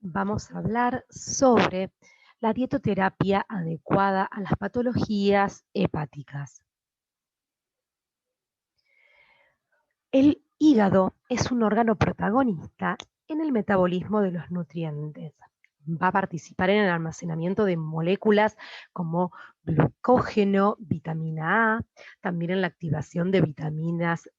vamos a hablar sobre la dietoterapia adecuada a las patologías hepáticas. El hígado es un órgano protagonista en el metabolismo de los nutrientes. Va a participar en el almacenamiento de moléculas como glucógeno, vitamina A, también en la activación de vitaminas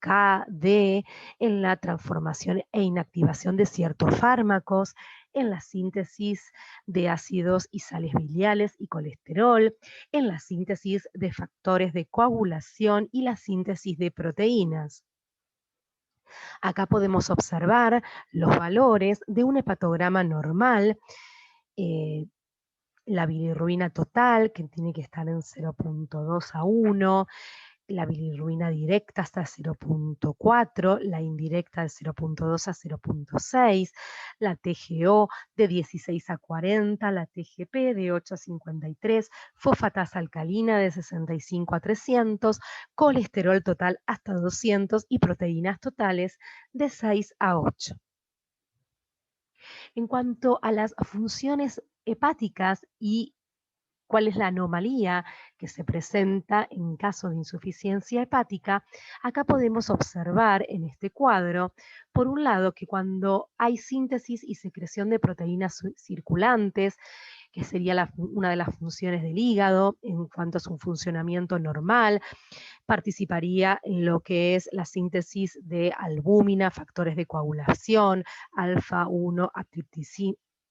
K, D, en la transformación e inactivación de ciertos fármacos, en la síntesis de ácidos y sales biliares y colesterol, en la síntesis de factores de coagulación y la síntesis de proteínas. Acá podemos observar los valores de un hepatograma normal, eh, la bilirrubina total, que tiene que estar en 0,2 a 1, la bilirrubina directa hasta 0,4, la indirecta de 0,2 a 0,6, la TGO de 16 a 40, la TGP de 8 a 53, fosfatasa alcalina de 65 a 300, colesterol total hasta 200 y proteínas totales de 6 a 8. En cuanto a las funciones hepáticas y cuál es la anomalía que se presenta en caso de insuficiencia hepática, acá podemos observar en este cuadro, por un lado, que cuando hay síntesis y secreción de proteínas circulantes, que sería una de las funciones del hígado en cuanto a su funcionamiento normal, participaría en lo que es la síntesis de albúmina, factores de coagulación, alfa-1,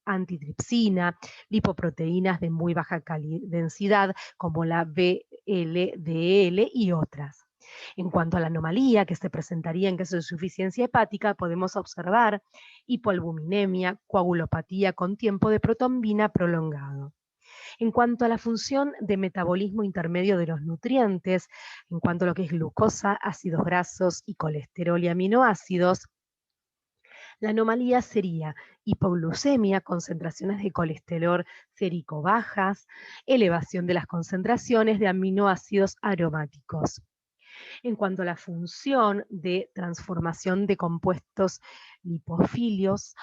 antitripsina, lipoproteínas de muy baja densidad como la VLDL y otras. En cuanto a la anomalía que se presentaría en caso de insuficiencia hepática, podemos observar hipoalbuminemia, coagulopatía con tiempo de protombina prolongado. En cuanto a la función de metabolismo intermedio de los nutrientes, en cuanto a lo que es glucosa, ácidos grasos y colesterol y aminoácidos, la anomalía sería hipoglucemia, concentraciones de colesterol sérico bajas, elevación de las concentraciones de aminoácidos aromáticos. En cuanto a la función de transformación de compuestos lipofilios,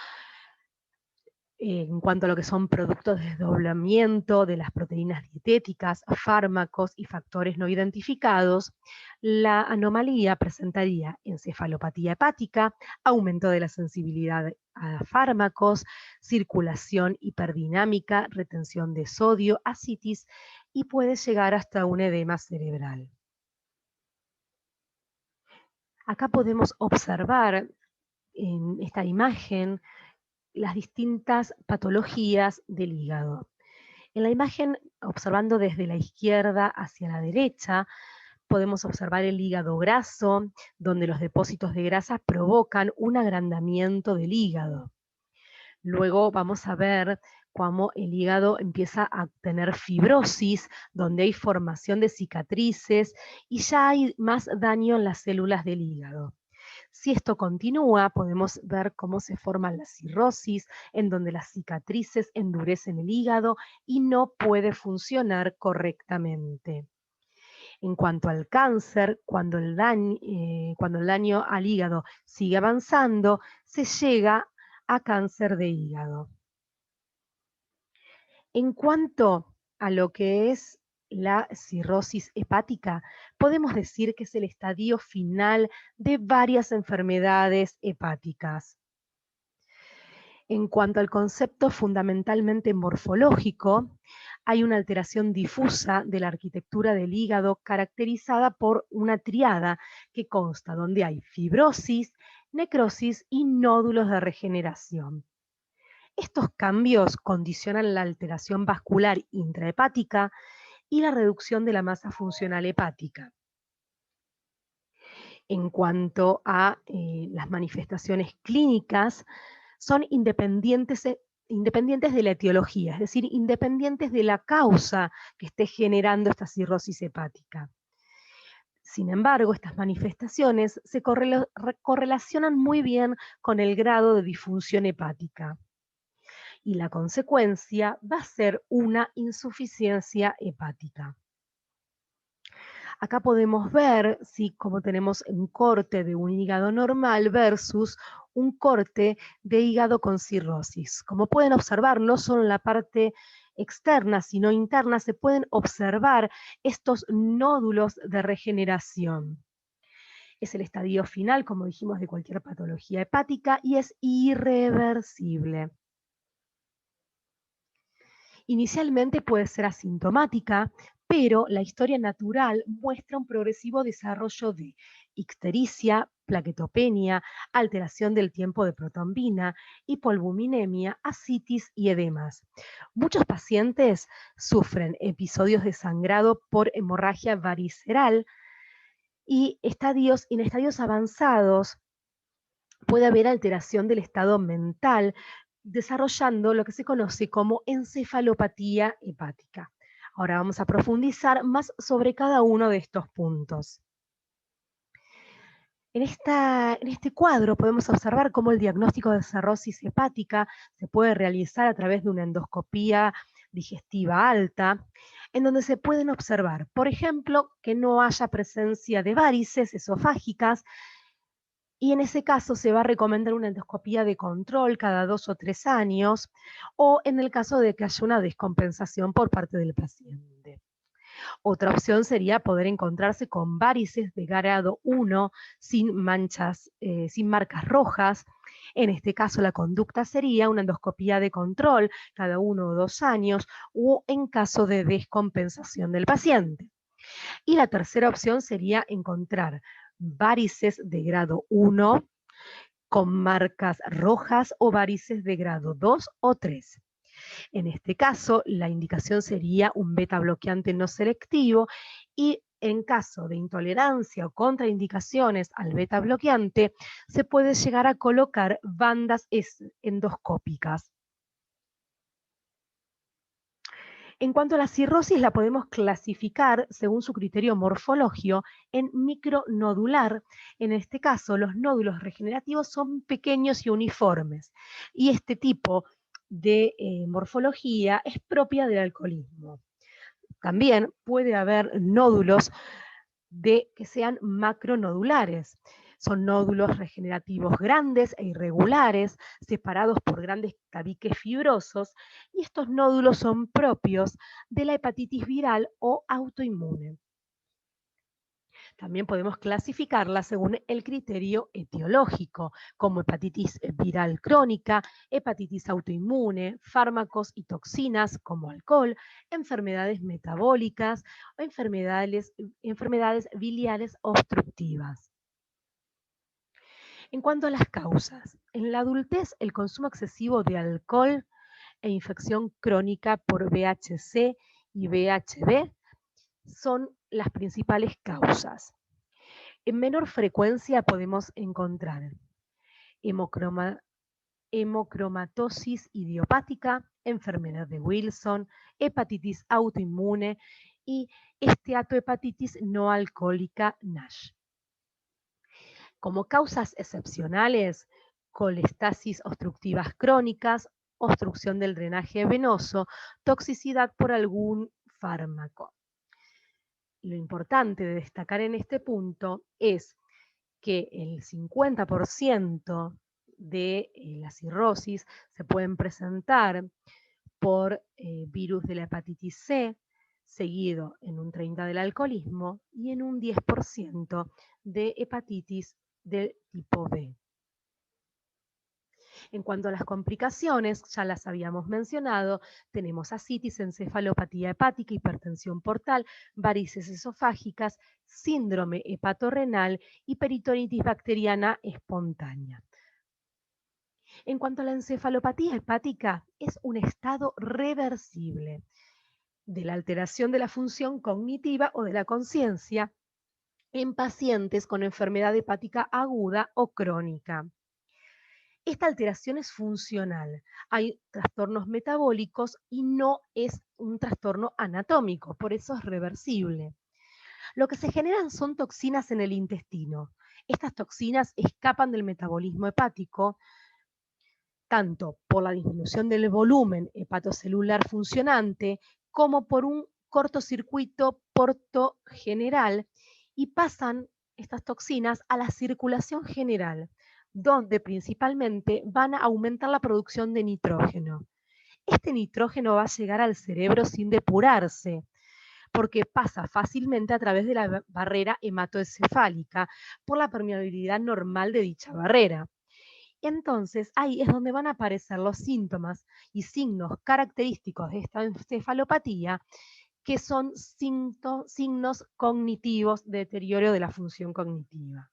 en cuanto a lo que son productos de desdoblamiento de las proteínas dietéticas, fármacos y factores no identificados, la anomalía presentaría encefalopatía hepática, aumento de la sensibilidad a fármacos, circulación hiperdinámica, retención de sodio, ascitis y puede llegar hasta un edema cerebral. Acá podemos observar en esta imagen las distintas patologías del hígado. En la imagen, observando desde la izquierda hacia la derecha, podemos observar el hígado graso, donde los depósitos de grasa provocan un agrandamiento del hígado. Luego vamos a ver cómo el hígado empieza a tener fibrosis, donde hay formación de cicatrices y ya hay más daño en las células del hígado. Si esto continúa, podemos ver cómo se forma la cirrosis, en donde las cicatrices endurecen el hígado y no puede funcionar correctamente. En cuanto al cáncer, cuando el daño al hígado sigue avanzando, se llega a cáncer de hígado. En cuanto a lo que es la cirrosis hepática, podemos decir que es el estadio final de varias enfermedades hepáticas. En cuanto al concepto fundamentalmente morfológico, hay una alteración difusa de la arquitectura del hígado caracterizada por una triada que consta donde hay fibrosis, necrosis y nódulos de regeneración. Estos cambios condicionan la alteración vascular intrahepática y la reducción de la masa funcional hepática. En cuanto a las manifestaciones clínicas, son independientes de la etiología, es decir, independientes de la causa que esté generando esta cirrosis hepática. Sin embargo, estas manifestaciones se correlacionan muy bien con el grado de disfunción hepática. Y la consecuencia va a ser una insuficiencia hepática. Acá podemos ver, cómo tenemos un corte de un hígado normal versus un corte de hígado con cirrosis. Como pueden observar, no solo en la parte externa, sino interna, se pueden observar estos nódulos de regeneración. Es el estadio final, como dijimos, de cualquier patología hepática y es irreversible. Inicialmente puede ser asintomática, pero la historia natural muestra un progresivo desarrollo de ictericia, plaquetopenia, alteración del tiempo de protombina, hipoalbuminemia, ascitis y edemas. Muchos pacientes sufren episodios de sangrado por hemorragia variceral y en estadios avanzados puede haber alteración del estado mental, desarrollando lo que se conoce como encefalopatía hepática. Ahora vamos a profundizar más sobre cada uno de estos puntos. En este cuadro podemos observar cómo el diagnóstico de cirrosis hepática se puede realizar a través de una endoscopía digestiva alta, en donde se pueden observar, por ejemplo, que no haya presencia de varices esofágicas, y en ese caso se va a recomendar una endoscopía de control cada 2 o 3 años, o en el caso de que haya una descompensación por parte del paciente. Otra opción sería poder encontrarse con varices de grado 1 sin manchas, sin marcas rojas. En este caso la conducta sería una endoscopía de control cada 1 o 2 años, o en caso de descompensación del paciente. Y la tercera opción sería encontrar varices de grado 1 con marcas rojas o varices de grado 2 o 3. En este caso, la indicación sería un beta bloqueante no selectivo y en caso de intolerancia o contraindicaciones al beta bloqueante, se puede llegar a colocar bandas endoscópicas. En cuanto a la cirrosis, la podemos clasificar según su criterio morfologio en micronodular. En este caso, los nódulos regenerativos son pequeños y uniformes. Y este tipo de morfología es propia del alcoholismo. También puede haber nódulos que sean macronodulares. Son nódulos regenerativos grandes e irregulares, separados por grandes tabiques fibrosos, y estos nódulos son propios de la hepatitis viral o autoinmune. También podemos clasificarla según el criterio etiológico, como hepatitis viral crónica, hepatitis autoinmune, fármacos y toxinas como alcohol, enfermedades metabólicas o enfermedades biliares obstructivas. En cuanto a las causas, en la adultez el consumo excesivo de alcohol e infección crónica por VHC y VHB son las principales causas. En menor frecuencia podemos encontrar hemocromatosis idiopática, enfermedad de Wilson, hepatitis autoinmune y esteatohepatitis no alcohólica NASH. Como causas excepcionales, colestasis obstructivas crónicas, obstrucción del drenaje venoso, toxicidad por algún fármaco. Lo importante de destacar en este punto es que el 50% de la cirrosis se pueden presentar por virus de la hepatitis C, seguido en un 30% del alcoholismo y en un 10% de hepatitis del tipo B. En cuanto a las complicaciones, ya las habíamos mencionado, tenemos ascitis, encefalopatía hepática, hipertensión portal, varices esofágicas, síndrome hepatorrenal y peritonitis bacteriana espontánea. En cuanto a la encefalopatía hepática, es un estado reversible de la alteración de la función cognitiva o de la conciencia en pacientes con enfermedad hepática aguda o crónica. Esta alteración es funcional. Hay trastornos metabólicos y no es un trastorno anatómico, por eso es reversible. Lo que se generan son toxinas en el intestino. Estas toxinas escapan del metabolismo hepático, tanto por la disminución del volumen hepatocelular funcionante como por un cortocircuito portogeneral, y pasan estas toxinas a la circulación general, donde principalmente van a aumentar la producción de nitrógeno. Este nitrógeno va a llegar al cerebro sin depurarse, porque pasa fácilmente a través de la barrera hematoencefálica por la permeabilidad normal de dicha barrera. Entonces, ahí es donde van a aparecer los síntomas y signos característicos de esta encefalopatía, que son signos cognitivos de deterioro de la función cognitiva.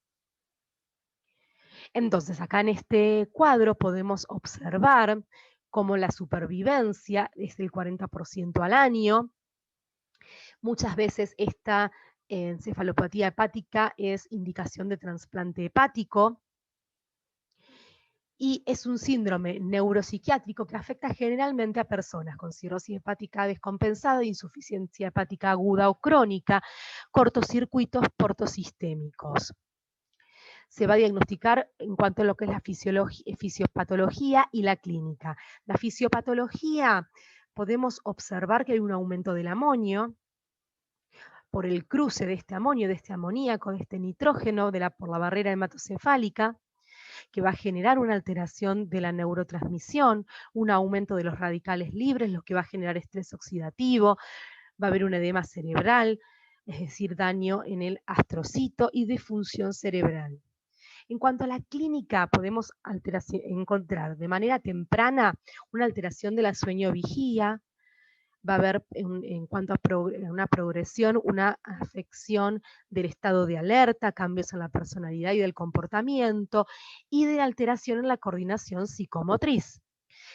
Entonces, acá en este cuadro podemos observar cómo la supervivencia es del 40% al año. Muchas veces esta encefalopatía hepática es indicación de trasplante hepático y es un síndrome neuropsiquiátrico que afecta generalmente a personas con cirrosis hepática descompensada, insuficiencia hepática aguda o crónica, cortocircuitos portosistémicos. Se va a diagnosticar en cuanto a lo que es la fisiopatología y la clínica. La fisiopatología, podemos observar que hay un aumento del amonio por el cruce de este amonio, de este amoníaco, de este nitrógeno por la barrera hematoencefálica, que va a generar una alteración de la neurotransmisión, un aumento de los radicales libres, lo que va a generar estrés oxidativo, va a haber un edema cerebral, es decir, daño en el astrocito y disfunción cerebral. En cuanto a la clínica, podemos encontrar de manera temprana una alteración de la sueño-vigía, va a haber en cuanto a una progresión, una afección del estado de alerta, cambios en la personalidad y del comportamiento, y de alteración en la coordinación psicomotriz.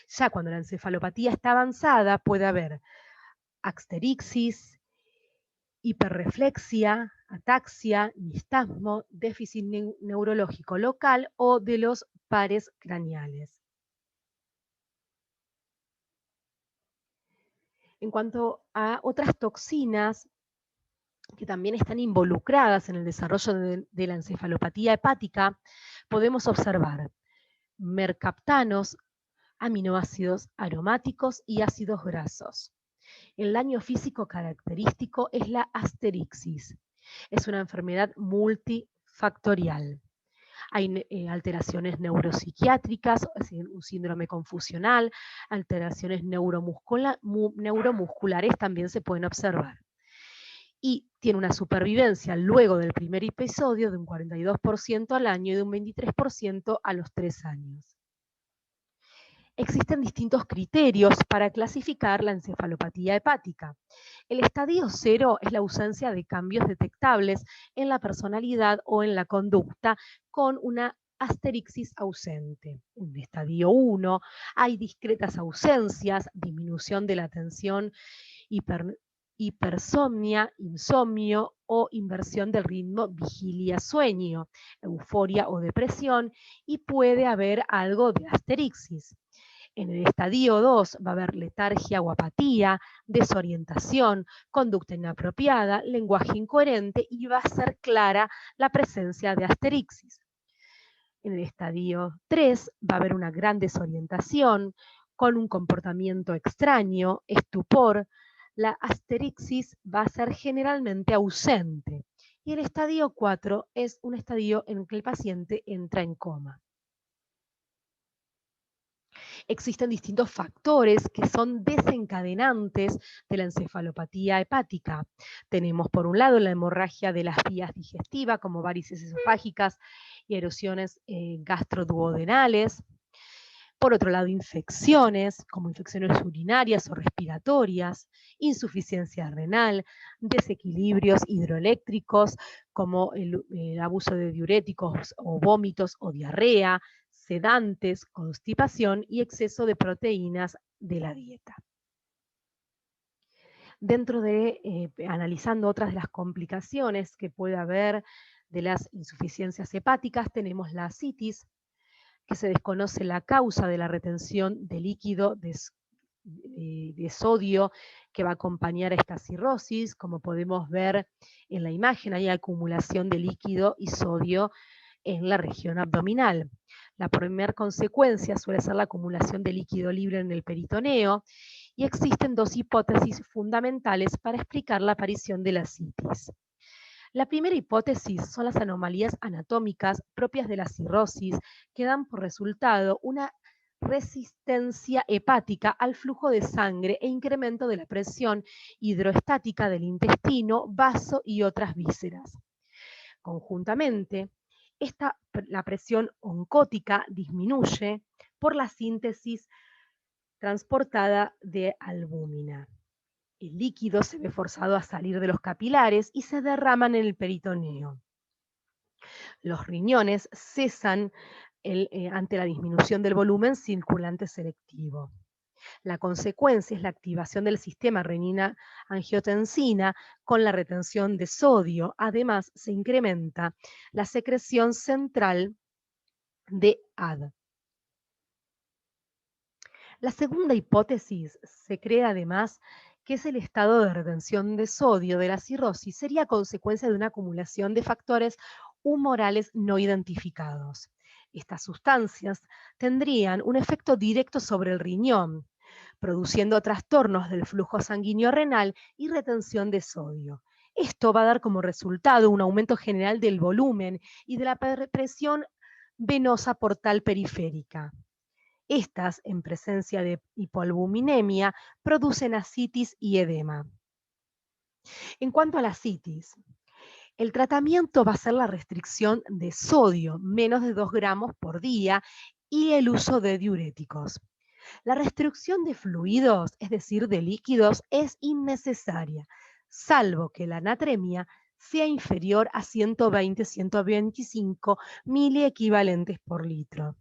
Ya cuando la encefalopatía está avanzada, puede haber axterixis, hiperreflexia, ataxia, nistagmo, déficit neurológico local o de los pares craneales. En cuanto a otras toxinas que también están involucradas en el desarrollo de la encefalopatía hepática, podemos observar mercaptanos, aminoácidos aromáticos y ácidos grasos. El daño físico característico es la asterixis. Es una enfermedad multifactorial. Hay alteraciones neuropsiquiátricas, es decir, un síndrome confusional, alteraciones neuromusculares también se pueden observar. Y tiene una supervivencia luego del primer episodio de un 42% al año y de un 23% a los 3 años. Existen distintos criterios para clasificar la encefalopatía hepática. El estadio 0 es la ausencia de cambios detectables en la personalidad o en la conducta con una asterixis ausente. En el estadio 1 hay discretas ausencias, disminución de la atención, hipersomnia, insomnio o inversión del ritmo vigilia-sueño, euforia o depresión, y puede haber algo de asterixis. En el estadio 2 va a haber letargia o apatía, desorientación, conducta inapropiada, lenguaje incoherente y va a ser clara la presencia de asterixis. En el estadio 3 va a haber una gran desorientación con un comportamiento extraño, estupor. La asterixis va a ser generalmente ausente. Y el estadio 4 es un estadio en el que el paciente entra en coma. Existen distintos factores que son desencadenantes de la encefalopatía hepática. Tenemos por un lado la hemorragia de las vías digestivas, como varices esofágicas y erosiones gastroduodenales. Por otro lado, infecciones, como infecciones urinarias o respiratorias, insuficiencia renal, desequilibrios hidroeléctricos, como el abuso de diuréticos o vómitos o diarrea, sedantes, constipación y exceso de proteínas de la dieta. Dentro de, analizando otras de las complicaciones que puede haber de las insuficiencias hepáticas, tenemos la ascitis, que se desconoce la causa de la retención de líquido de sodio que va a acompañar a esta cirrosis. Como podemos ver en la imagen, hay acumulación de líquido y sodio en la región abdominal. La primera consecuencia suele ser la acumulación de líquido libre en el peritoneo, y existen dos hipótesis fundamentales para explicar la aparición de la ascitis. La primera hipótesis son las anomalías anatómicas propias de la cirrosis que dan por resultado una resistencia hepática al flujo de sangre e incremento de la presión hidroestática del intestino, vaso y otras vísceras. Conjuntamente, la presión oncótica disminuye por la síntesis transportada de albúmina. El líquido se ve forzado a salir de los capilares y se derraman en el peritoneo. Los riñones cesan ante la disminución del volumen circulante selectivo. La consecuencia es la activación del sistema renina-angiotensina con la retención de sodio. Además, se incrementa la secreción central de AD. La segunda hipótesis se cree además que es el estado de retención de sodio de la cirrosis, sería consecuencia de una acumulación de factores humorales no identificados. Estas sustancias tendrían un efecto directo sobre el riñón, produciendo trastornos del flujo sanguíneo renal y retención de sodio. Esto va a dar como resultado un aumento general del volumen y de la presión venosa portal periférica. Estas, en presencia de hipoalbuminemia, producen ascitis y edema. En cuanto a la ascitis, el tratamiento va a ser la restricción de sodio, menos de 2 gramos por día, y el uso de diuréticos. La restricción de fluidos, es decir, de líquidos, es innecesaria, salvo que la natremia sea inferior a 120-125 miliequivalentes por litro.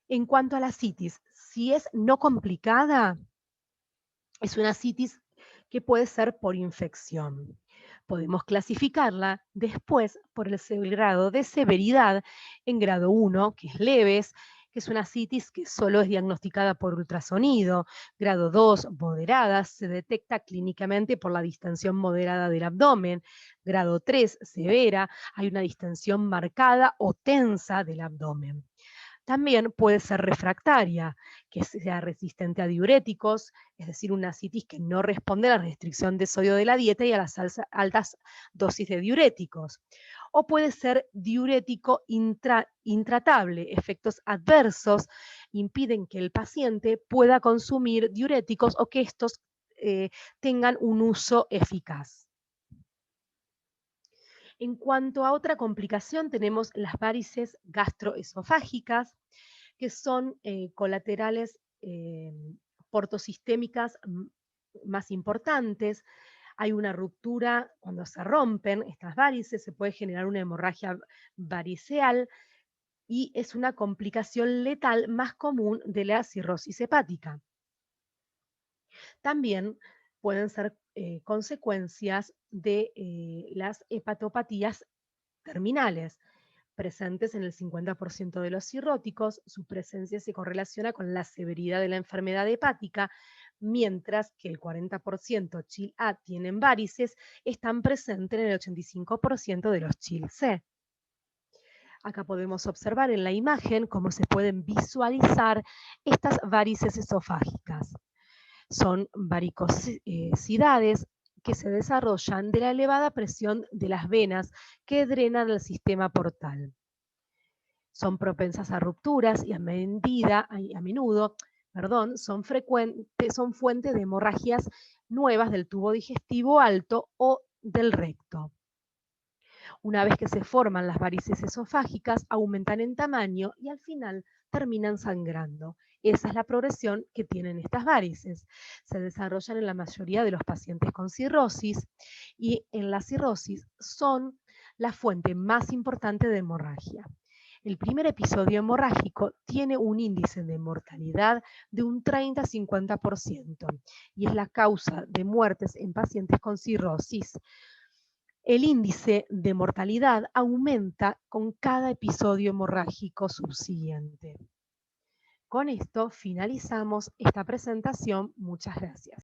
En cuanto a la citis, si es no complicada, es una citis que puede ser por infección. Podemos clasificarla después por el grado de severidad en grado 1, que es leves, que es una citis que solo es diagnosticada por ultrasonido. Grado 2, moderada, se detecta clínicamente por la distensión moderada del abdomen. Grado 3, severa, hay una distensión marcada o tensa del abdomen. También puede ser refractaria, que sea resistente a diuréticos, es decir, una ascitis que no responde a la restricción de sodio de la dieta y a las altas dosis de diuréticos. O puede ser diurético intratable. Efectos adversos impiden que el paciente pueda consumir diuréticos o que estos tengan un uso eficaz. En cuanto a otra complicación, tenemos las varices gastroesofágicas, que son colaterales portosistémicas más importantes. Hay una ruptura cuando se rompen estas varices, se puede generar una hemorragia variceal y es una complicación letal más común de la cirrosis hepática. También pueden ser consecuencias de las hepatopatías terminales, presentes en el 50% de los cirróticos. Su presencia se correlaciona con la severidad de la enfermedad hepática, mientras que el 40% CHIL-A tienen varices, están presentes en el 85% de los CHIL-C. Acá podemos observar en la imagen cómo se pueden visualizar estas varices esofágicas. Son varicosidades que se desarrollan de la elevada presión de las venas que drenan el sistema portal. Son propensas a rupturas y a menudo son fuente de hemorragias nuevas del tubo digestivo alto o del recto. Una vez que se forman las varices esofágicas, aumentan en tamaño y al final terminan sangrando. Esa es la progresión que tienen estas varices. Se desarrollan en la mayoría de los pacientes con cirrosis y en la cirrosis son la fuente más importante de hemorragia. El primer episodio hemorrágico tiene un índice de mortalidad de un 30-50% y es la causa de muertes en pacientes con cirrosis. El índice de mortalidad aumenta con cada episodio hemorrágico subsiguiente. Con esto finalizamos esta presentación. Muchas gracias.